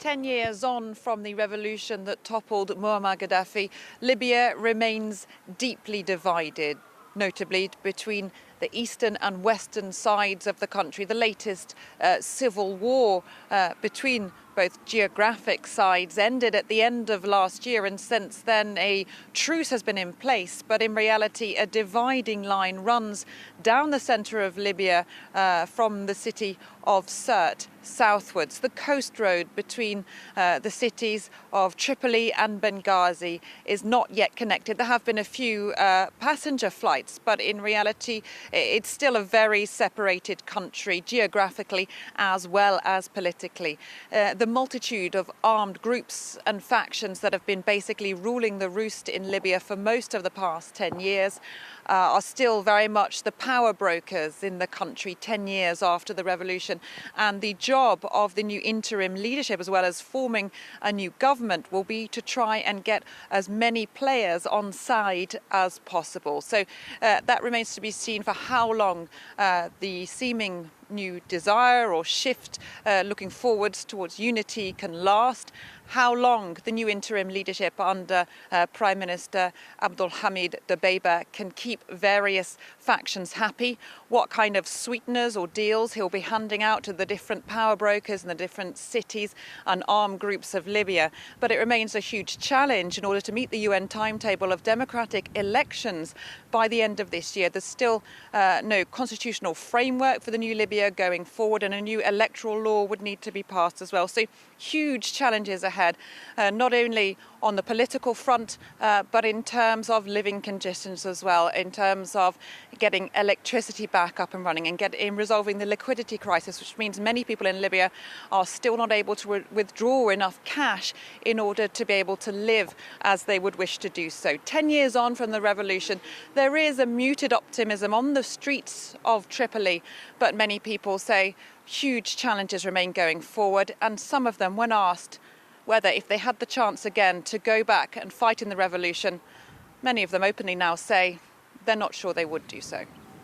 10 years on from the revolution that toppled Muammar Gaddafi, Libya remains deeply divided, notably between the eastern and western sides of the country. The latest civil war between both geographic sides ended at the end of last year, and since then a truce has been in place. But in reality, a dividing line runs down the centre of Libya from the city of Sirte southwards. The coast road between the cities of Tripoli and Benghazi is not yet connected. There have been a few passenger flights, but in reality it's still a very separated country geographically as well as politically. The multitude of armed groups and factions that have been basically ruling the roost in Libya for most of the past 10 years are still very much the power brokers in the country 10 years after the revolution. And the job of the new interim leadership, as well as forming a new government, will be to try and get as many players on side as possible. So that remains to be seen for how long the seeming new desire or shift looking forwards towards unity can last, how long the new interim leadership under Prime Minister Abdulhamid Dbeibah can keep various factions happy, what kind of sweeteners or deals he'll be handing out to the different power brokers in the different cities and armed groups of Libya. But it remains a huge challenge in order to meet the UN timetable of democratic elections by the end of this year. There's still no constitutional framework for the new Libya going forward, and a new electoral law would need to be passed as well. So huge challenges ahead, not only on the political front, but in terms of living conditions as well, in terms of getting electricity back up and running and in resolving the liquidity crisis, which means many people in Libya are still not able to withdraw enough cash in order to be able to live as they would wish to do so. 10 years on from the revolution, there is a muted optimism on the streets of Tripoli, but many people say huge challenges remain going forward, and some of them, when asked whether if they had the chance again to go back and fight in the revolution, many of them openly now say they're not sure they would do so.